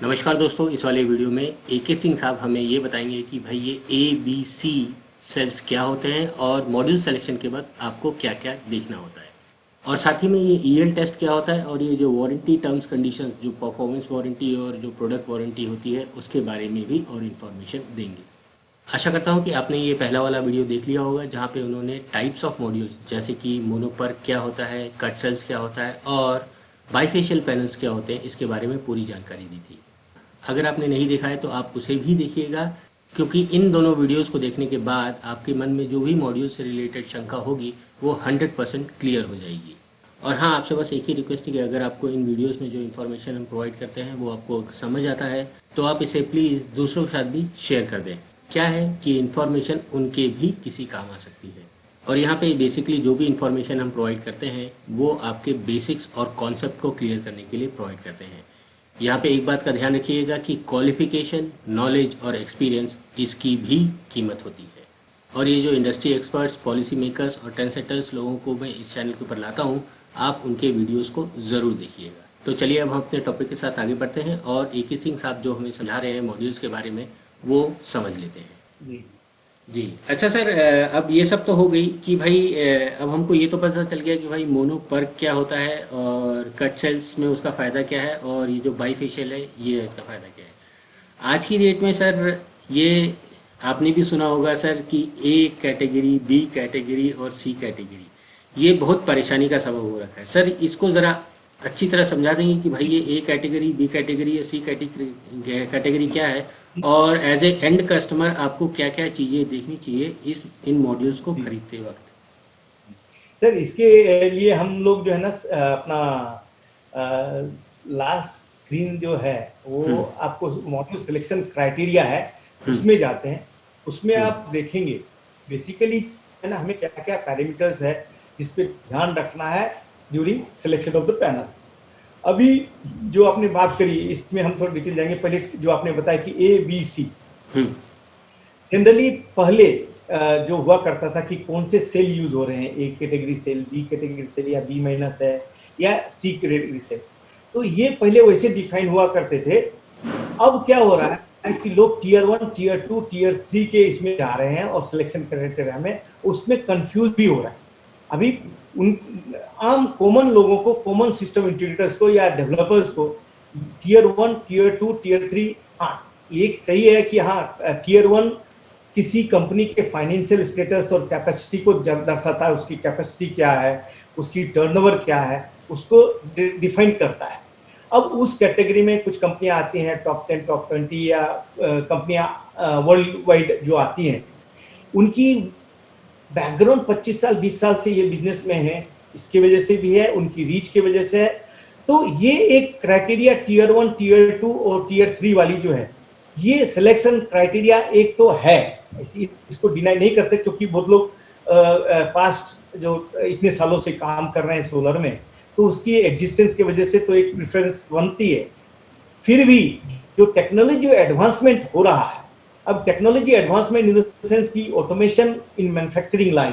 नमस्कार दोस्तों, इस वाले वीडियो में AK सिंह साहब हमें ये बताएंगे कि भाई ये ABC सेल्स क्या होते हैं और मॉड्यूल सिलेक्शन के बाद आपको क्या क्या देखना होता है, और साथ ही में ये EL टेस्ट क्या होता है और ये जो वारंटी टर्म्स कंडीशंस, जो परफॉर्मेंस वारंटी और जो प्रोडक्ट वारंटी होती है उसके बारे में भी और इन्फॉर्मेशन देंगे। आशा करता हूँ कि आपने ये पहला वाला वीडियो देख लिया होगा जहाँ पे उन्होंने टाइप्स ऑफ मॉड्यूल्स जैसे कि मोनोपर क्या होता है, कट सेल्स क्या होता है और बाईफेशियल पैनल्स क्या होते हैं इसके बारे में पूरी जानकारी दी थी। अगर आपने नहीं देखा है तो आप उसे भी देखिएगा, क्योंकि इन दोनों वीडियोस को देखने के बाद आपके मन में जो भी मॉड्यूल से रिलेटेड शंका होगी वो 100% क्लियर हो जाएगी। और हाँ, आपसे बस एक ही रिक्वेस्ट है कि अगर आपको इन वीडियोस में जो इन्फॉर्मेशन हम प्रोवाइड करते हैं वो आपको समझ आता है तो आप इसे प्लीज़ दूसरों के साथ भी शेयर कर दें। क्या है कि इन्फॉर्मेशन उनके भी किसी काम आ सकती है। और यहाँ पे बेसिकली जो भी इन्फॉर्मेशन हम प्रोवाइड करते हैं वो आपके बेसिक्स और कॉन्सेप्ट को क्लियर करने के लिए प्रोवाइड करते हैं। यहाँ पे एक बात का ध्यान रखिएगा कि क्वालिफिकेशन, नॉलेज और एक्सपीरियंस इसकी भी कीमत होती है। और ये जो इंडस्ट्री एक्सपर्ट्स, पॉलिसी मेकर्स और ट्रेंड सेटर्स लोगों को मैं इस चैनल के ऊपर लाता हूँ, आप उनके वीडियोस को ज़रूर देखिएगा। तो चलिए अब हम अपने टॉपिक के साथ आगे बढ़ते हैं और AK सिंह साहब जो हमें समझा रहे हैं मॉड्यूल्स के बारे में वो समझ लेते हैं। जी। जी, अच्छा सर, अब ये सब तो हो गई कि भाई अब हमको ये तो पता चल गया कि भाई मोनो पर्क क्या होता है और कट सेल्स में उसका फ़ायदा क्या है और ये जो बाईफेशियल है ये इसका फ़ायदा क्या है। आज की डेट में सर ये आपने भी सुना होगा सर कि A कैटेगरी, B कैटेगरी और C कैटेगरी ये बहुत परेशानी का सबब हो रखा है। सर इसको ज़रा अच्छी तरह समझा देंगे कि भाई ये A कैटेगरी, B कैटेगरी या C कैटेगरी क्या है और एज ए एंड कस्टमर आपको क्या क्या चीज़ें देखनी चाहिए इन मॉड्यूल्स को खरीदते वक्त। सर इसके लिए हम लोग जो है ना अपना लास्ट स्क्रीन जो है वो आपको मॉड्यूल सिलेक्शन क्राइटेरिया है उसमें जाते हैं। उसमें आप देखेंगे बेसिकली है ना हमें क्या क्या पैरामीटर्स है जिस पे ध्यान रखना है during selection of the panels. अभी जो आपने बात करी इसमें हम थोड़ा डिटेल जाएंगे। पहले जो आपने बताया कि ABC जनरली पहले जो हुआ करता था कि कौन से सेल यूज हो रहे हैं, A category cell, B category cell या B माइनस है या C कैटेगरी सेल, तो ये पहले वैसे डिफाइन हुआ करते थे। अब क्या हो रहा है कि लोग टीयर 1, टीयर 2, टीयर 3 के इसमें जा रहे हैं और सिलेक्शन क्राइटेरिया में उसमें कंफ्यूज भी हो रहा है। अभी उन आम कॉमन लोगों को, कॉमन सिस्टम इंटीग्रेटर्स को या डेवलपर्स को टीयर 1, टीयर 2, टीयर 3, हाँ एक सही है कि हाँ टीयर 1 किसी कंपनी के फाइनेंशियल स्टेटस और कैपेसिटी को दर्शाता है, उसकी कैपेसिटी क्या है, उसकी टर्नओवर क्या है, उसको डिफाइन करता है। अब उस कैटेगरी में कुछ कंपनियां आती हैं टॉप 10, टॉप 20 या कंपनियां वर्ल्ड वाइड जो आती हैं, उनकी बैकग्राउंड 25 साल 20 साल से ये बिजनेस में है, इसकी वजह से भी है, उनकी रीच की वजह से है। तो ये एक क्राइटेरिया टीयर 1, टीयर 2 और टीयर 3 वाली जो है ये सिलेक्शन क्राइटेरिया एक तो है, इसको डिनाई नहीं कर सकते क्योंकि बहुत लोग पास्ट जो इतने सालों से काम कर रहे हैं सोलर में, तो उसकी एग्जिस्टेंस की वजह से तो एक प्रेफरेंस बनती है। फिर भी जो टेक्नोलॉजी एडवांसमेंट हो रहा है, अब technology advancement in the sense की ऑटोमेशन इन मैन्युफैक्चरिंग लाइन,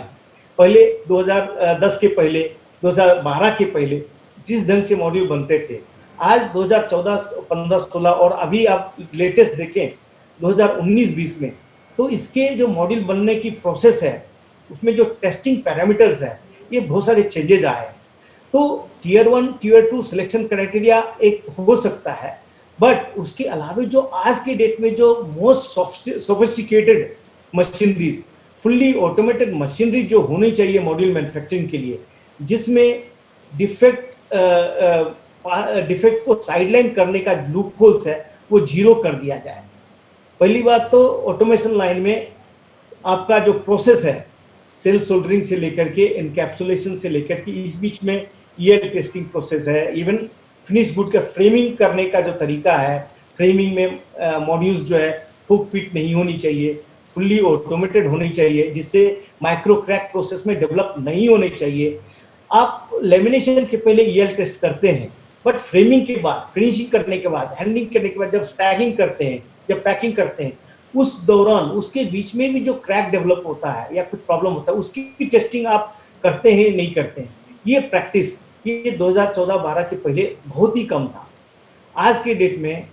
पहले 2010 के पहले, 2012 के पहले जिस ढंग से मॉड्यूल बनते थे, आज 2014, 15, 16 और अभी आप लेटेस्ट देखें 2019-20 में, तो इसके जो मॉड्यूल बनने की प्रोसेस है उसमें जो टेस्टिंग पैरामीटर्स है ये बहुत सारे चेंजेज आए हैं। तो टीयर 1, टीयर 2 सिलेक्शन क्राइटेरिया एक हो सकता है, बट उसके अलावा जो आज के डेट में जो most sophisticated machineries, fully automated machinery जो होनी चाहिए मॉड्यूल मैन्युफैक्चरिंग के लिए, जिसमें डिफेक्ट को साइडलाइन करने का लूप होल्स है वो जीरो कर दिया जाए। पहली बात तो ऑटोमेशन लाइन में आपका जो प्रोसेस है सेल सोल्डरिंग से लेकर के एनकैप्सुलेशन से लेकर के इस बीच में ईयर टेस्टिंग प्रोसेस है, इवन फिनिश गुड का फ्रेमिंग करने का जो तरीका है, फ्रेमिंग में मॉड्यूल्स जो है हुक पिट नहीं होनी चाहिए, फुल्ली ऑटोमेटेड होनी चाहिए, जिससे माइक्रो क्रैक प्रोसेस में डेवलप नहीं होने चाहिए। आप लेमिनेशन के पहले ईएल टेस्ट करते हैं, बट फ्रेमिंग के बाद, फिनिशिंग करने के बाद, हैंडलिंग करने के बाद जब स्टैगिंग करते हैं, जब पैकिंग करते हैं, उस दौरान उसके बीच में भी जो क्रैक डेवलप होता है या कुछ प्रॉब्लम होता है उसकी टेस्टिंग आप करते हैं नहीं करते हैं। ये प्रैक्टिस ये 2014-12 के पहले बहुत ही कम था। आज के डेट में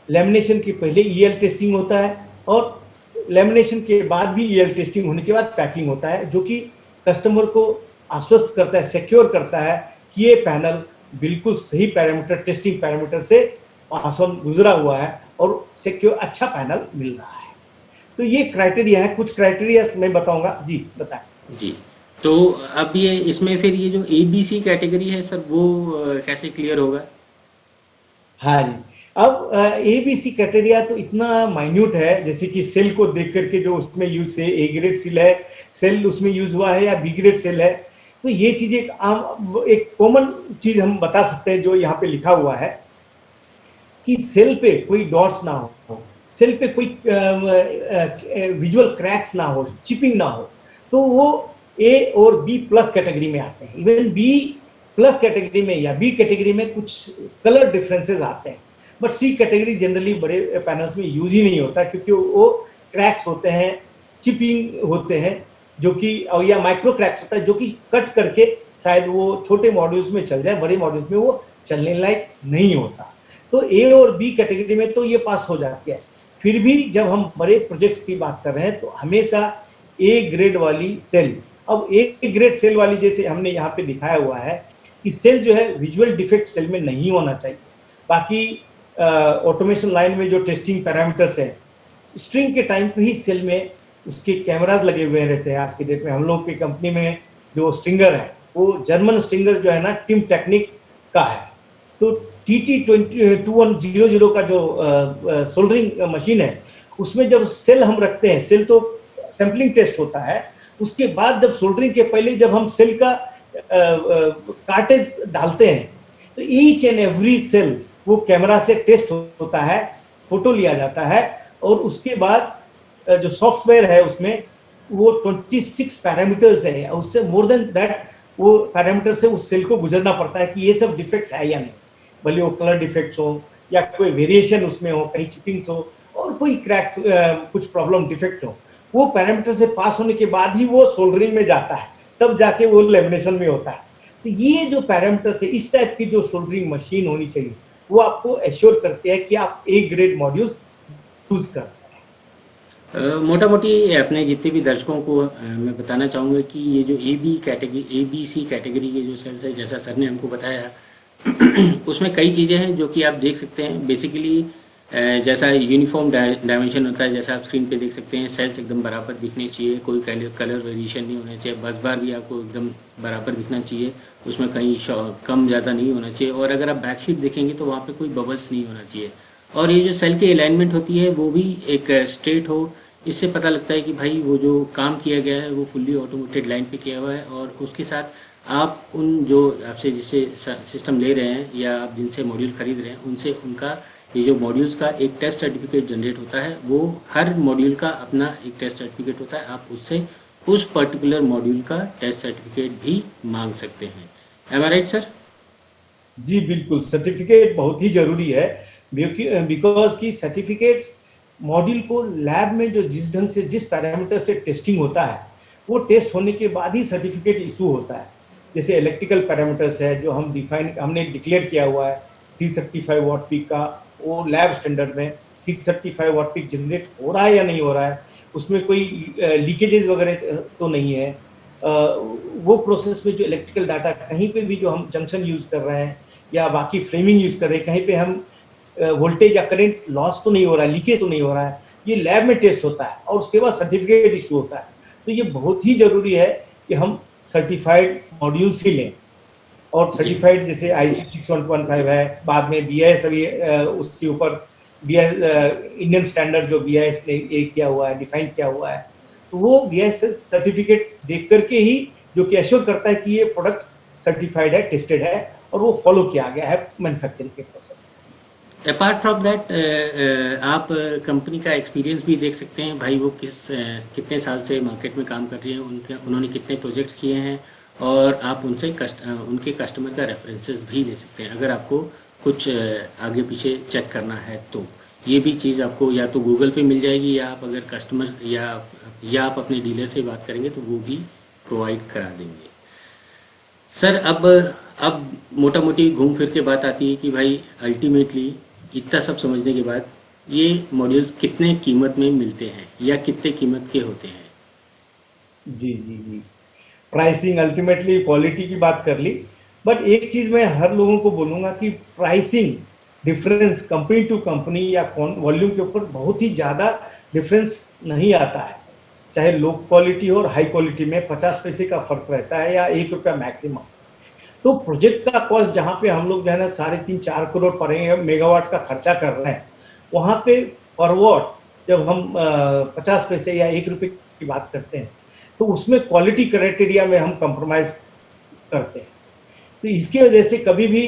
लेमिनेशन के पहले ईएल टेस्टिंग होता है, और लेमिनेशन के बाद भी ईएल टेस्टिंग होने के बाद पैकिंग होता है, जो कि कस्टमर को आश्वस्त करता है, सिक्योर करता है कि ये पैनल बिल्कुल सही पैरामीटर, टेस्टिंग पैरामीटर से पास ऑन गुजरा हुआ है और सिक्योर अच्छा पैनल मिल रहा है। तो ये क्राइटेरिया है, कुछ क्राइटेरिया मैं बताऊंगा। जी बताएं। जी। तो अब ये इसमें फिर ये जो ABC कैटेगरी है सर, वो कैसे क्लियर होगा? हाँ जी, अब ABC क्राइटेरिया तो इतना माइन्यूट है, जैसे कि सेल को देख करके जो उसमें यूज से ए ग्रेड सेल है, सेल उसमें यूज हुआ है या बी ग्रेड सेल है, तो ये चीज एक आम, एक कॉमन चीज हम बता सकते हैं जो यहाँ पे लिखा हुआ है कि सेल पे कोई डॉट्स ना हो, सेल पे कोई विजुअल क्रैक्स ना हो, चिपिंग ना हो, तो वो ए और बी प्लस कैटेगरी में आते हैं। इवन बी प्लस कैटेगरी में या बी कैटेगरी में कुछ कलर डिफरेंसेस आते हैं, बट सी कैटेगरी जनरली बड़े पैनल्स में यूज ही नहीं होता, क्योंकि वो क्रैक्स होते हैं, चिपिंग होते हैं, जो कि या माइक्रो क्रैक्स होता है जो कि कट करके शायद वो छोटे मॉड्यूल्स में चल जाए, बड़े मॉड्यूल्स में वो चलने लायक नहीं होता। तो ए और बी कैटेगरी में तो ये पास हो जाती है। फिर भी जब हम बड़े प्रोजेक्ट्स की बात कर रहे हैं तो हमेशा ए ग्रेड वाली सेल, अब ए ग्रेड सेल वाली जैसे हमने यहाँ पे दिखाया हुआ है कि सेल जो है विजुअल डिफेक्ट सेल में नहीं होना चाहिए। बाकी ऑटोमेशन लाइन में जो टेस्टिंग पैरामीटर्स है, स्ट्रिंग के टाइम पे ही सेल में उसके कैमराज लगे हुए रहते हैं। आज के डेट में हम लोग की कंपनी में जो स्ट्रिंगर है वो जर्मन स्ट्रिंगर जो है ना, टिम टेक्निक का है। तो TT2100 का जो सोल्डरिंग मशीन है, उसमें जब सेल हम रखते हैं, सेल तो सैम्पलिंग टेस्ट होता है, उसके बाद जब सोल्डरिंग के पहले जब हम सेल का कार्टेज डालते हैं तो ईच एंड एवरी सेल वो कैमरा से टेस्ट होता है, फोटो लिया जाता है, और उसके बाद जो सॉफ्टवेयर है उसमें वो 26 पैरामीटर्स है, उससे मोर देन दैट वो पैरामीटर से उस सेल को गुजरना पड़ता है कि ये सब डिफेक्ट्स है या नहीं, भले वो कलर डिफेक्ट्स हो या कोई वेरिएशन उसमें हो, कहीं चिपिंग्स हो और कोई क्रैक्स, कुछ प्रॉब्लम डिफेक्ट हो, वो पैरामीटर से पास होने के बाद ही वो सोल्डरिंग में जाता है, तब जाके वो लेमिनेशन में होता है। तो ये जो पैरामीटर है, इस टाइप की जो सोल्डरिंग मशीन होनी चाहिए, वो आपको एश्योर करते हैं कि आप ए ग्रेड मॉड्यूल्स यूज कर रहे हैं। मोटा मोटी अपने जितने भी दर्शकों को मैं बताना चाहूँगा कि ये जो ABC कैटेगरी के जो सेल्स है, जैसा सर ने हमको बताया उसमें कई चीज़ें हैं जो कि आप देख सकते हैं। बेसिकली जैसा यूनिफॉर्म डायमेंशन होता है, जैसा आप स्क्रीन पे देख सकते हैं, सेल्स एकदम बराबर दिखने चाहिए, कोई कलर वेरिएशन नहीं होना चाहिए, बस बार भी आपको एकदम बराबर दिखना चाहिए, उसमें कहीं कम ज़्यादा नहीं होना चाहिए, और अगर आप बैकशीट देखेंगे तो वहाँ पे कोई बबल्स नहीं होना चाहिए, और ये जो सेल की अलाइनमेंट होती है वो भी एक स्ट्रेट हो। इससे पता लगता है कि भाई वो जो काम किया गया है वो फुल्ली ऑटोमेटेड लाइन पे किया हुआ है, और उसके साथ आप उन जो आपसे जिससे सिस्टम ले रहे हैं या आप जिनसे मॉड्यूल खरीद रहे हैं उनसे उनका ये जो मॉड्यूल्स का एक टेस्ट सर्टिफिकेट जनरेट होता है, वो हर मॉड्यूल का अपना एक टेस्ट सर्टिफिकेट होता है, आप उससे उस पर्टिकुलर मॉड्यूल का टेस्ट सर्टिफिकेट भी मांग सकते हैं। एम आई राइट सर? जी बिल्कुल, सर्टिफिकेट बहुत ही जरूरी है, बिकॉज की सर्टिफिकेट मॉड्यूल को लैब में जो जिस ढंग से, जिस पैरामीटर से टेस्टिंग होता है, वो टेस्ट होने के बाद ही सर्टिफिकेट इशू होता है। जैसे इलेक्ट्रिकल पैरामीटर्स है जो हमने डिक्लेयर किया हुआ है 335 वॉट पीक का, वो लैब स्टैंडर्ड में 335 वॉट पीक जनरेट हो रहा है या नहीं हो रहा है, उसमें कोई लीकेजेस वगैरह तो नहीं है, वो प्रोसेस में जो इलेक्ट्रिकल डाटा कहीं पे भी जो हम जंक्शन यूज कर रहे हैं या बाकी फ्रेमिंग यूज कर रहे हैं, कहीं पे हम वोल्टेज या करंट लॉस तो नहीं हो रहा है, लीकेज तो नहीं हो रहा है, ये लैब में टेस्ट होता है और उसके बाद सर्टिफिकेट इशू होता है। तो ये बहुत ही जरूरी है कि हम सर्टिफाइड मॉड्यूल्स ही लें, और सर्टिफाइड जैसे IC 61115 है, बाद में BIS अभी उसके ऊपर BIS इंडियन स्टैंडर्ड जो BIS ने किया हुआ है, डिफाइन किया हुआ है, तो वो BIS सर्टिफिकेट देख करके ही जो कि एश्योर करता है कि ये प्रोडक्ट सर्टिफाइड है, टेस्टेड है और वो फॉलो किया गया है मैन्युफैक्चरिंग के प्रोसेस में। अपार्ट फ्रॉम दैट आप कंपनी का एक्सपीरियंस भी देख सकते हैं, भाई वो कितने साल से मार्केट में काम कर रही है, उन्होंने कितने प्रोजेक्ट्स किए हैं, और आप उनसे उनके कस्टमर का रेफरेंसेस भी ले सकते हैं अगर आपको कुछ आगे पीछे चेक करना है। तो ये भी चीज़ आपको या तो गूगल पे मिल जाएगी, या आप अगर कस्टमर या आप अपने डीलर से बात करेंगे तो वो भी प्रोवाइड करा देंगे। सर अब मोटा मोटी घूम फिर के बात आती है कि भाई अल्टीमेटली इतना सब समझने के बाद ये मॉड्यूल्स कितने कीमत में मिलते हैं या कितने कीमत के होते हैं? जी जी जी। प्राइसिंग अल्टीमेटली क्वालिटी की बात कर ली, बट एक चीज मैं हर लोगों को बोलूंगा कि pricing difference company to company या वॉल्यूम के ऊपर बहुत ही ज्यादा डिफरेंस नहीं आता है। चाहे लो क्वालिटी हो और हाई क्वालिटी में 50 पैसे का फर्क रहता है या 1 रुपया मैक्सिमम। तो प्रोजेक्ट का कॉस्ट जहाँ पे हम लोग जो है ना 3.5-4 करोड़ पर मेगावाट का खर्चा कर रहे हैं, वहाँ पे पर वॉट जब हम 50 पैसे या 1 रुपये की बात करते हैं, तो उसमें क्वालिटी क्राइटेरिया में हम कंप्रोमाइज करते हैं। तो इसकी वजह से कभी भी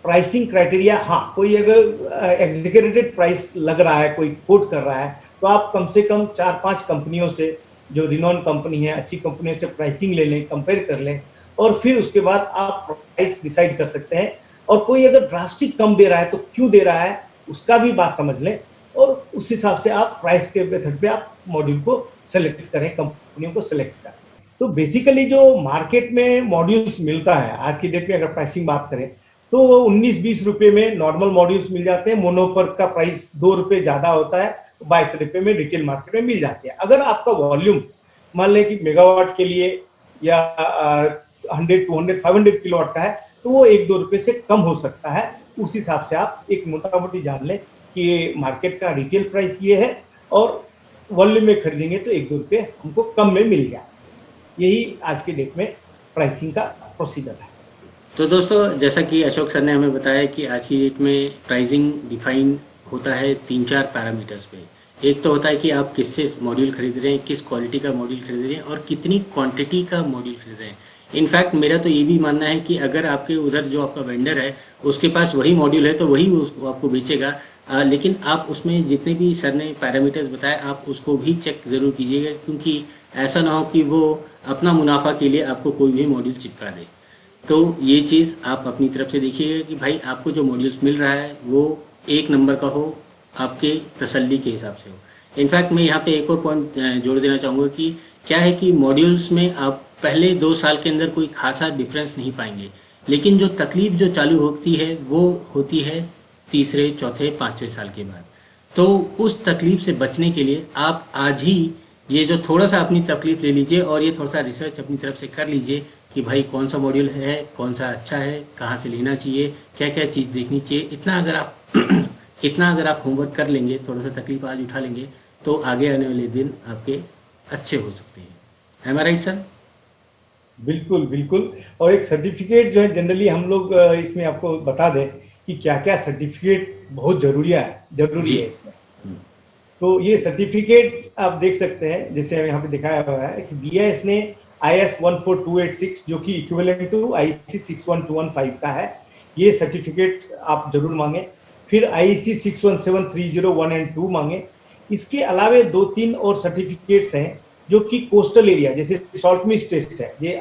प्राइसिंग क्राइटेरिया, हाँ कोई अगर एग्जीक्यूटेड प्राइस लग रहा है, कोई कोट कर रहा है, तो आप कम से कम 4-5 कंपनियों से, जो रिनोन कंपनी है, अच्छी कंपनियों से प्राइसिंग ले लें, कंपेयर कर लें, और फिर उसके बाद आप प्राइस डिसाइड कर सकते हैं। और कोई अगर ड्रास्टिक कम दे रहा है तो क्यों दे रहा है उसका भी बात समझ लें, और उस हिसाब से आप प्राइस के मेथड पे आप मॉड्यूल को सेलेक्ट करें, कंपनियों को सेलेक्ट करें। तो बेसिकली जो मार्केट में मॉड्यूल्स मिलता है आज की डेट में, अगर प्राइसिंग बात करें तो 19-20 रुपए में नॉर्मल मॉड्यूल्स मिल जाते हैं। मोनोपर्क का प्राइस 2 रुपए ज्यादा होता है, 22 रुपए में रिटेल मार्केट में मिल जाती है। अगर आपका वॉल्यूम मान लें कि मेगावाट के लिए या 100, 200, 500 किलोवाट का है, तो वो 1-2 रुपए से कम हो सकता है। उस हिसाब से आप एक मोटा मोटी जान लें कि मार्केट का रिटेल प्राइस ये है, और वॉल्यूम में खरीदेंगे तो 1-2 रुपए हमको कम में मिल जाए। यही आज के डेट में प्राइसिंग का प्रोसीजर है। तो दोस्तों, जैसा कि अशोक सर ने हमें बताया कि आज की डेट में प्राइसिंग डिफाइन होता है 3-4 पैरामीटर्स पे। एक तो होता है कि आप किससे मॉड्यूल खरीद रहे हैं, किस क्वालिटी का मॉड्यूल खरीद रहे हैं और कितनी क्वांटिटी का मॉड्यूल खरीद रहे हैं। इनफैक्ट मेरा तो ये भी मानना है कि अगर आपके उधर जो आपका वेंडर है उसके पास वही मॉड्यूल है तो वही उसको आपको बेचेगा, लेकिन आप उसमें जितने भी सर ने पैरामीटर्स बताए आप उसको भी चेक ज़रूर कीजिएगा, क्योंकि ऐसा ना हो कि वो अपना मुनाफा के लिए आपको कोई भी मॉड्यूल चिपका दे। तो ये चीज़ आप अपनी तरफ से देखिएगा कि भाई आपको जो मॉड्यूल्स मिल रहा है वो एक नंबर का हो, आपके तसल्ली के हिसाब से हो। इनफैक्ट मैं यहाँ पे एक और पॉइंट जोड़ देना चाहूँगा कि क्या है कि मॉड्यूल्स में आप पहले 2 साल के अंदर कोई खासा डिफरेंस नहीं पाएंगे, लेकिन जो तकलीफ जो चालू होती है वो होती है तीसरे, चौथे, 5वें साल के बाद। तो उस तकलीफ से बचने के लिए आप आज ही ये जो थोड़ा सा अपनी तकलीफ ले लीजिए और ये थोड़ा सा रिसर्च अपनी तरफ से कर लीजिए कि भाई कौन सा मॉड्यूल है, कौन सा अच्छा है, कहाँ से लेना चाहिए, क्या क्या चीज़ देखनी चाहिए। इतना अगर आप होमवर्क कर लेंगे, थोड़ा सा तकलीफ आज उठा लेंगे, तो आगे आने वाले दिन आपके अच्छे हो सकते हैं। एम आई राइट सर? बिल्कुल बिल्कुल। और एक सर्टिफिकेट जो है जनरली हम लोग इसमें आपको बता दें कि क्या क्या सर्टिफिकेट बहुत जरूरी है इसमें। तो ये सर्टिफिकेट आप देख सकते हैं, जैसे यहाँ पे दिखाया हुआ है कि BIS ने IS 14286 जो कि इक्विवेलेंट टू IEC 61215 का है, ये सर्टिफिकेट आप जरूर मांगे। फिर IEC 617-301 एंड 2 मांगे। इसके अलावे 2-3 और सर्टिफिकेट्स हैं जो कि कोस्टल एरिया, जैसे सॉल्ट मिस्ट टेस्ट है, ये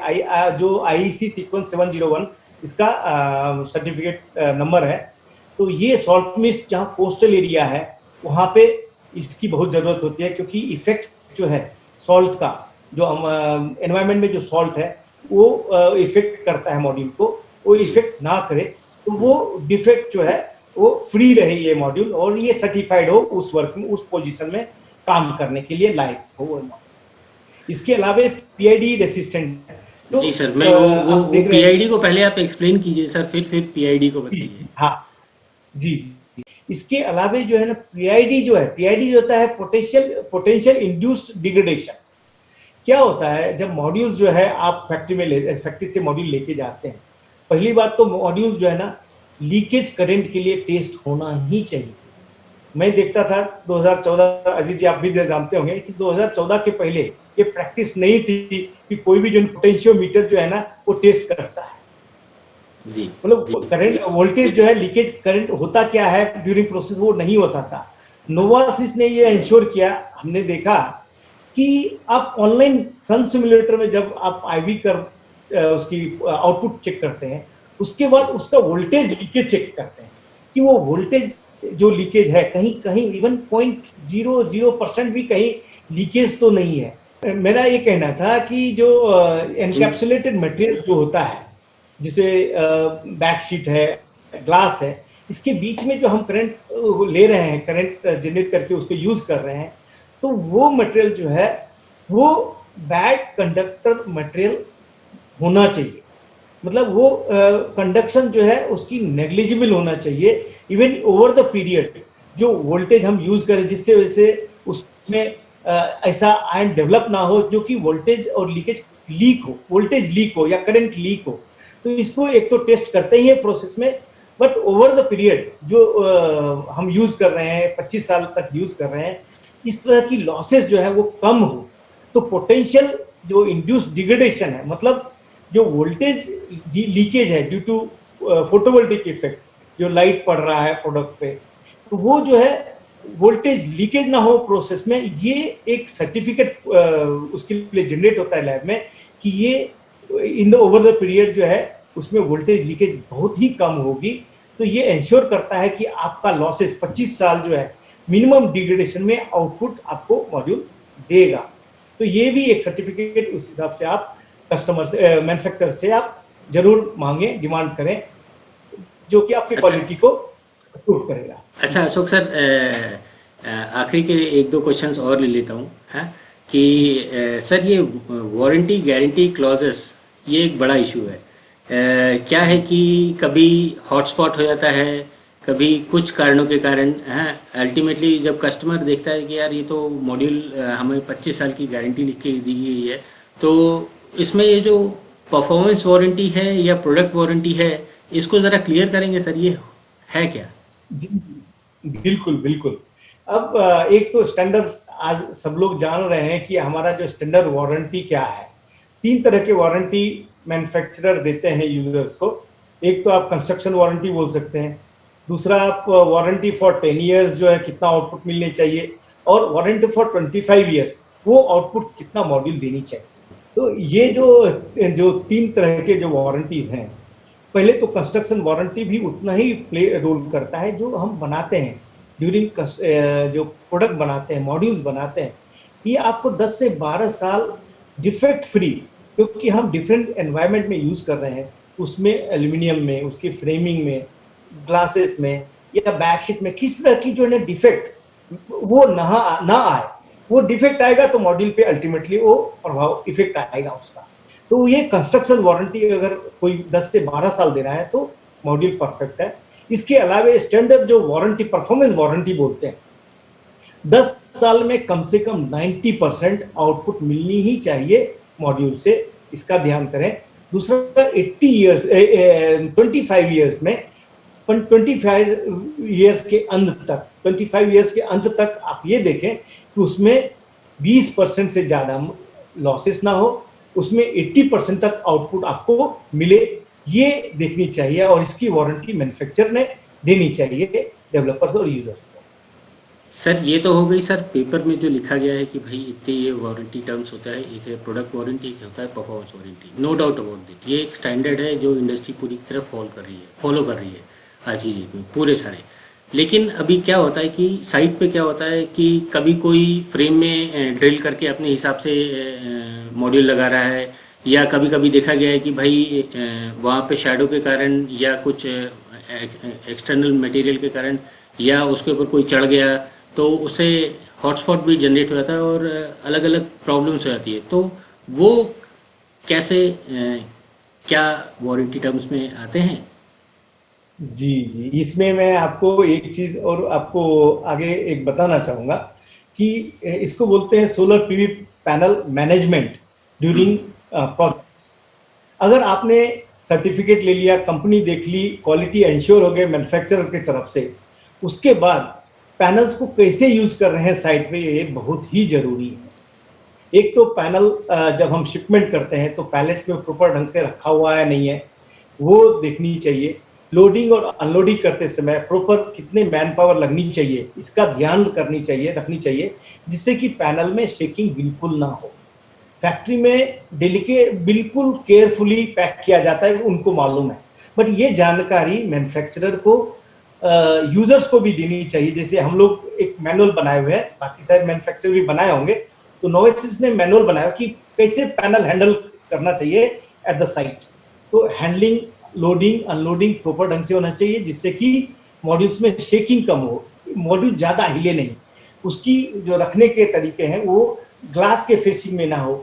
जो IEC 61701 इसका सर्टिफिकेट नंबर है। तो ये सॉल्ट मिस्ट जहाँ कोस्टल एरिया है वहाँ पे इसकी बहुत ज़रूरत होती है, क्योंकि इफेक्ट जो है सॉल्ट का, जो एनवायरनमेंट में जो सॉल्ट है वो इफेक्ट करता है मॉड्यूल को, वो इफेक्ट ना करे, तो वो डिफेक्ट जो है वो फ्री रहे ये मॉड्यूल, और ये सर्टिफाइड हो उस वर्क में, उस पोजीशन में काम करने के लिए लायक हो वो मॉड्यूल। इसके अलावा PID रेसिस्टेंट। तो जी सर, मैं वो PID को पहले आप एक्सप्लेन कीजिए सर, फिर PID को बताइए। हाँ जी। इसके अलावा जो है ना PID जो होता है पोटेंशियल इंड्यूस्ड डिग्रेडेशन। क्या होता है, जब मॉड्यूल जो है आप फैक्ट्री से मॉड्यूल लेके जाते हैं, पहली बात तो मॉड्यूल जो है ना लीकेज करंट के लिए टेस्ट होना ही चाहिए। मैं देखता था 2014, अजीत जी आप भी जानते होंगे कि 2014 के पहले ये प्रैक्टिस नहीं थी कि कोई भी जो पोटेंशियोमीटर जो है ना वो टेस्ट करता है। मतलब करंट वोल्टेज जो है, लीकेज करंट होता क्या है ड्यूरिंग प्रोसेस, वो नहीं होता था। नोवासिस ने ये इंश्योर किया, हमने देखा कि आप ऑनलाइन सन सिमुलेटर में जब आप IV कर उसकी आउटपुट चेक करते हैं, उसके बाद उसका वोल्टेज लीकेज चेक करते हैं कि वो वोल्टेज जो लीकेज है कहीं कहीं इवन 0.00% भी कहीं लीकेज तो नहीं है। मेरा ये कहना था कि जो एनकैप्सुलेटेड मटेरियल जो होता है, जिसे बैक शीट है, ग्लास है, इसके बीच में जो हम करंट ले रहे हैं, करंट जनरेट करके उसको यूज कर रहे हैं, तो वो मटेरियल जो है वो बैड कंडक्टर मटेरियल होना चाहिए। मतलब वो कंडक्शन जो है उसकी नेग्लिजिबल होना चाहिए। इवन ओवर द पीरियड जो वोल्टेज हम यूज करें, जिससे वजह से उसमें ऐसा आयन डेवलप ना हो जो कि वोल्टेज और लीकेज लीक हो, वोल्टेज लीक हो या करंट लीक हो। तो इसको एक तो टेस्ट करते ही है प्रोसेस में, बट ओवर द पीरियड जो हम यूज कर रहे हैं, 25 साल तक यूज कर रहे हैं, इस तरह की लॉसेस जो है वो कम हो। तो पोटेंशियल जो इंड्यूस्ड डिग्रेडेशन है, मतलब जो वोल्टेज लीकेज है ड्यू टू फोटोवोल्टिक इफेक्ट, जो लाइट पड़ रहा है प्रोडक्ट पे, तो वो जो है वोल्टेज लीकेज ना हो प्रोसेस में, ये एक सर्टिफिकेट उसके लिए जनरेट होता है लैब में कि ये in the over the period जो है उसमें वोल्टेज लीकेज बहुत ही कम होगी। तो ये इंश्योर करता है कि आपका लॉसेस 25 साल जो है मिनिमम डिग्रेडेशन में आउटपुट आपको मॉड्यूल देगा। तो ये भी एक सर्टिफिकेट उस हिसाब से आप कस्टमर से, मैन्युफैक्चरर से आप जरूर मांगे, डिमांड करें, जो कि आपकी क्वालिटी को अप्रूव करेगा। अच्छा अशोक सर, आखिरी के एक दो क्वेश्चंस और ले लेता हूँ, है कि सर ये वारंटी गारंटी क्लॉजेस ये एक बड़ा इशू है। क्या है कि कभी हॉटस्पॉट हो जाता है, कभी कुछ कारणों के कारण, है अल्टीमेटली जब कस्टमर देखता है कि यार ये तो मॉड्यूल हमें 25 साल की गारंटी लिख के दी गई है, तो इसमें ये जो परफॉर्मेंस वारंटी है या प्रोडक्ट वारंटी है, इसको ज़रा क्लियर करेंगे सर, ये है क्या? जी बिल्कुल बिल्कुल। अब एक तो स्टैंडर्ड आज सब लोग जान रहे हैं कि हमारा जो स्टैंडर्ड वारंटी क्या है। 3 तरह के वारंटी मैन्युफैक्चरर देते हैं यूजर्स को। एक तो आप कंस्ट्रक्शन वारंटी बोल सकते हैं, दूसरा आप वारंटी फॉर 10 इयर्स जो है कितना आउटपुट मिलने चाहिए, और वारंटी फॉर 25 इयर्स वो आउटपुट कितना मॉड्यूल देनी चाहिए। तो ये जो 3 तरह के जो वारंटीज हैं, पहले तो कंस्ट्रक्शन वारंटी भी उतना ही प्ले रोल करता है। जो हम बनाते हैं ड्यूरिंग जो प्रोडक्ट बनाते हैं, मॉड्यूल्स बनाते हैं, ये आपको 10 से 12 साल डिफेक्ट फ्री, क्योंकि हम डिफरेंट एनवायरनमेंट में यूज कर रहे हैं, उसमें एल्यूमिनियम में, उसकी फ्रेमिंग में, ग्लासेस में या बैकशीट में किस तरह की जो है डिफेक्ट वो ना आए। वो डिफेक्ट आएगा तो मॉड्यूल पे अल्टीमेटली वो प्रभाव इफेक्ट आएगा उसका। तो ये कंस्ट्रक्शन वारंटी अगर कोई 10 से 12 साल दे रहा है तो मॉड्यूल परफेक्ट है। इसके अलावा स्टैंडर्ड जो वारंटी, परफॉर्मेंस वारंटी बोलते हैं, 10 साल में कम से कम 90% आउटपुट मिलनी ही चाहिए मॉड्यूल से, इसका ध्यान करें। दूसरा 80 इयर्स 25 इयर्स में 25 इयर्स के अंत तक आप ये देखें कि उसमें 20% से ज़्यादा लॉसेस ना हो, उसमें 80% तक आउटपुट आपको मिले, ये देखनी चाहिए। और इसकी वारंटी मैन्युफैक्चरर ने देनी चाहिए डेवलपर्स और यूजर्स को। सर ये तो हो गई सर पेपर में जो लिखा गया है कि भाई इतने ये वारंटी टर्म्स होता है, एक है प्रोडक्ट वारंटी, एक होता है performance warranty, no doubt about that. ये एक स्टैंडर्ड है जो इंडस्ट्री पूरी तरह फॉलो कर रही है आज की डेट में पूरे सारे। लेकिन अभी क्या होता है कि साइट पे क्या होता है कि कभी कोई फ्रेम में ड्रिल करके अपने हिसाब से मॉड्यूल लगा रहा है, या कभी कभी देखा गया है कि भाई वहाँ पे शैडो के कारण या कुछ एक्सटर्नल मटेरियल के कारण या उसके ऊपर कोई चढ़ गया तो उससे हॉटस्पॉट भी जनरेट हो जाता है और अलग अलग प्रॉब्लम्स हो जाती है। तो वो कैसे क्या वारंटी टर्म्स में आते हैं? जी जी, इसमें मैं आपको एक चीज और आपको आगे एक बताना चाहूँगा कि इसको बोलते हैं solar PV panel management during project. अगर आपने सर्टिफिकेट ले लिया, कंपनी देख ली, क्वालिटी इंश्योर हो गए मैन्युफैक्चरर की तरफ से, उसके बाद पैनल्स को कैसे यूज कर रहे हैं साइट पे, ये बहुत ही जरूरी है। एक तो पैनल जब हम शिपमेंट करते हैं तो पैलेट्स में प्रॉपर ढंग से रखा हुआ है नहीं है, वो देखनी चाहिए। लोडिंग और अनलोडिंग करते समय प्रॉपर कितने मैन पावर लगनी चाहिए, इसका ध्यान रखनी चाहिए, जिससे कि पैनल में शेकिंग बिल्कुल ना हो। फैक्ट्री में बिल्कुल केयरफुली पैक किया जाता है, उनको मालूम है, बट ये जानकारी मैन्युफैक्चरर को यूजर्स को भी देनी चाहिए। जैसे हम लोग एक मैनुअल बनाए हुए हैं, बाकी सारे मैन्युफैक्चरर भी बनाए होंगे, तो नोवेसिस ने मैनुअल बनाया कि कैसे पैनल हैंडल करना चाहिए एट द साइट। तो हैंडलिंग, लोडिंग अनलोडिंग प्रॉपर ढंग से होना चाहिए, जिससे कि मॉड्यूल्स में शेकिंग कम हो, मॉड्यूल ज़्यादा हिले नहीं, उसकी जो रखने के तरीके हैं वो ग्लास के फेसिंग में ना हो।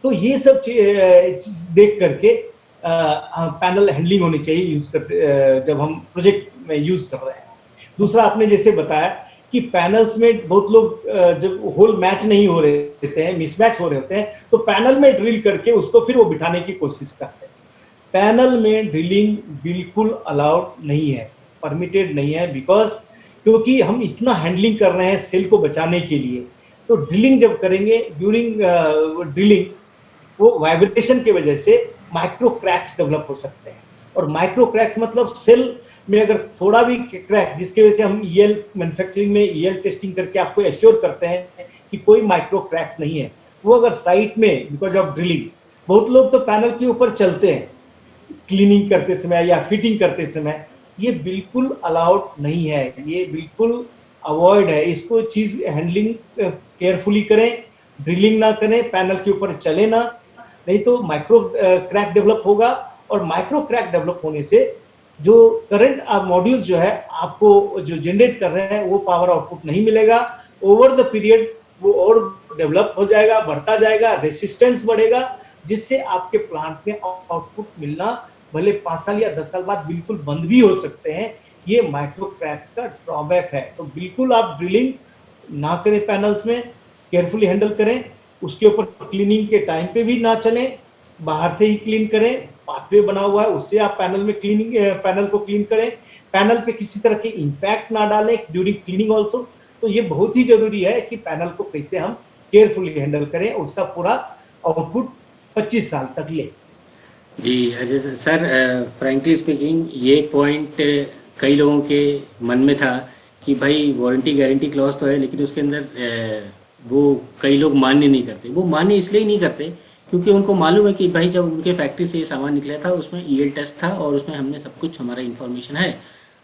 तो ये सब चीज देख करके पैनल हैंडलिंग होनी चाहिए यूज करते जब हम प्रोजेक्ट में यूज कर रहे हैं। दूसरा, आपने जैसे बताया कि पैनल्स में बहुत लोग जब होल मैच नहीं हो रहे होते हैं, मिसमैच हो रहे होते हैं, तो पैनल में ड्रिल करके उसको फिर वो बिठाने की कोशिश करते हैं। पैनल में ड्रिलिंग बिल्कुल अलाउड नहीं है, परमिटेड नहीं है, बिकॉज क्योंकि हम इतना हैंडलिंग कर रहे हैं सेल को बचाने के लिए। तो ड्रिलिंग जब करेंगे, ड्यूरिंग ड्रिलिंग वो वाइब्रेशन की वजह से माइक्रो क्रैक्स डेवलप हो सकते हैं। और माइक्रो क्रैक्स मतलब सेल में अगर थोड़ा भी क्रैक्स, जिसकी वजह से हम ईएल मैन्युफैक्चरिंग में ईएल टेस्टिंग करके आपको एश्योर करते हैं कि कोई माइक्रो क्रैक्स नहीं है, वो अगर साइट में बिकॉज ऑफ ड्रिलिंग, बहुत लोग तो पैनल के ऊपर चलते हैं क्लीनिंग करते समय या फिटिंग करते समय, ये बिल्कुल अलाउड नहीं है, ये बिल्कुल अवॉइड है। इसको चीज हैंडलिंग केयरफुली करें, ड्रिलिंग ना करें, पैनल के ऊपर चले ना, नहीं तो माइक्रो क्रैक डेवलप होगा। और माइक्रो क्रैक डेवलप होने से जो करंट मॉड्यूल जो है आपको जो जनरेट कर रहे हैं वो पावर आउटपुट नहीं मिलेगा। ओवर द पीरियड वो और डेवलप हो जाएगा, बढ़ता जाएगा, रेसिस्टेंस बढ़ेगा, जिससे आपके प्लांट में आउटपुट मिलना भले 5 साल या 10 साल बाद बिल्कुल बंद भी हो सकते हैं। ये माइक्रो क्रैक्स का ड्रॉबैक है। तो बिल्कुल आप ड्रिलिंग ना करें, पैनल्स में केयरफुली हैंडल करें, उसके ऊपर क्लीनिंग के टाइम पे भी ना चलें, बाहर से ही क्लीन करें, पाथवे बना हुआ है उससे आप पैनल में क्लीनिंग, पैनल को क्लीन करें, पैनल पे किसी तरह के इंपैक्ट ना डालें ड्यूरिंग क्लीनिंग ऑल्सो। तो ये बहुत ही जरूरी है कि पैनल को कैसे हम केयरफुली हैंडल करें, उसका पूरा आउटपुट 25 साल तक ले। जी अजय सर, फ्रैंकली स्पीकिंग ये पॉइंट कई लोगों के मन में था कि भाई वारंटी गारंटी क्लॉज तो है, लेकिन उसके अंदर वो कई लोग मान्य नहीं करते। वो मान्य इसलिए नहीं करते क्योंकि उनको मालूम है कि भाई जब उनके फैक्ट्री से ये सामान निकला था उसमें ईएल टेस्ट था और उसमें हमने सब कुछ, हमारा इन्फॉर्मेशन है।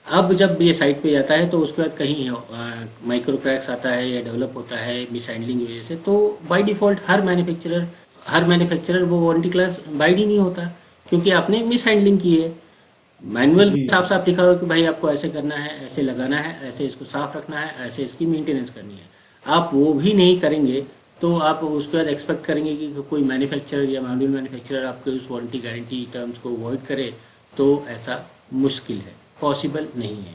अब जब ये साइट पे जाता है तो उसके बाद कहीं माइक्रो क्रैक्स आता है या डेवलप होता है मिस हैंडलिंग की वजह से, तो बाय डिफ़ॉल्ट हर मैन्युफैक्चरर वो वारंटी क्लास बाइड ही नहीं होता, क्योंकि आपने मिस हैंडलिंग की है। मैनुअल में साफ साफ लिखा हो कि भाई आपको ऐसे करना है, ऐसे लगाना है, ऐसे इसको साफ रखना है, ऐसे इसकी मेंटेनेंस करनी है। आप वो भी नहीं करेंगे तो आप उसके बाद एक्सपेक्ट करेंगे कि कोई मैन्युफैक्चरर या मॉड्यूल मैन्युफैक्चरर आपके उस वारंटी गारंटी टर्म्स को अवॉइड करे, तो ऐसा मुश्किल है, पॉसिबल नहीं है।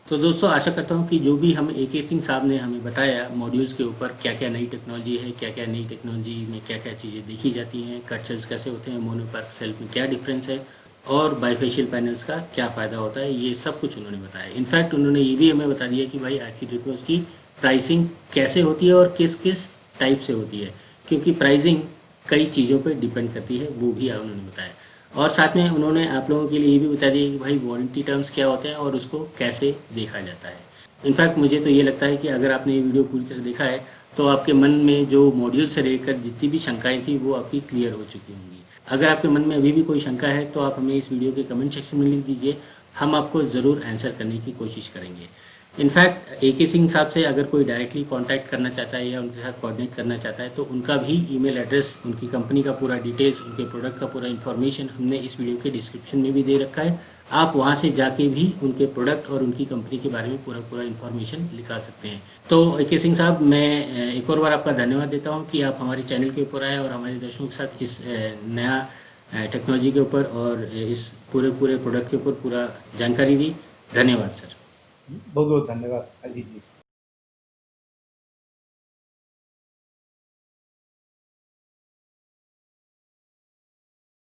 तो दोस्तों आशा करता हूँ कि जो भी हम AK सिंह साहब ने हमें बताया मॉड्यूल्स के ऊपर, क्या क्या नई टेक्नोलॉजी है, क्या क्या नई टेक्नोलॉजी में क्या क्या चीज़ें देखी जाती हैं, कट सेल्स कैसे होते हैं, मोनोपार्क सेल में क्या डिफरेंस है और बाइफेशियल पैनल्स का क्या फ़ायदा होता है, ये सब कुछ उन्होंने बताया। इनफैक्ट उन्होंने ये भी हमें बता दिया कि भाई आज की डेट में उसकी प्राइसिंग कैसे होती है और किस किस टाइप से होती है, क्योंकि प्राइसिंग कई चीज़ों पर डिपेंड करती है, वो भी उन्होंने बताया। और साथ में उन्होंने आप लोगों के लिए ये भी बता दिया कि भाई वारंटी टर्म्स क्या होते हैं और उसको कैसे देखा जाता है। इनफैक्ट मुझे तो ये लगता है कि अगर आपने ये वीडियो पूरी तरह देखा है तो आपके मन में जो मॉड्यूल से लेकर जितनी भी शंकाएं थी वो आपकी क्लियर हो चुकी होंगी। अगर आपके मन में अभी भी कोई शंका है तो आप हमें इस वीडियो के कमेंट सेक्शन में लिख दीजिए, हम आपको ज़रूर आंसर करने की कोशिश करेंगे। इनफैक्ट AK सिंह साहब से अगर कोई डायरेक्टली कांटेक्ट करना चाहता है या उनके साथ कोऑर्डिनेट करना चाहता है तो उनका भी ईमेल एड्रेस, उनकी कंपनी का पूरा डिटेल्स, उनके प्रोडक्ट का पूरा इन्फॉर्मेशन हमने इस वीडियो के डिस्क्रिप्शन में भी दे रखा है। आप वहां से जाके भी उनके प्रोडक्ट और उनकी कंपनी के बारे में पूरा इन्फॉर्मेशन निकाल सकते हैं। तो AK सिंह साहब, मैं एक और बार आपका धन्यवाद देता हूँ कि आप हमारे चैनल के ऊपर आए और हमारे दर्शकों के साथ इस नया टेक्नोलॉजी के ऊपर और इस पूरे प्रोडक्ट के ऊपर पूरा जानकारी दी। धन्यवाद सर। बहुत बहुत धन्यवाद अजीत जी।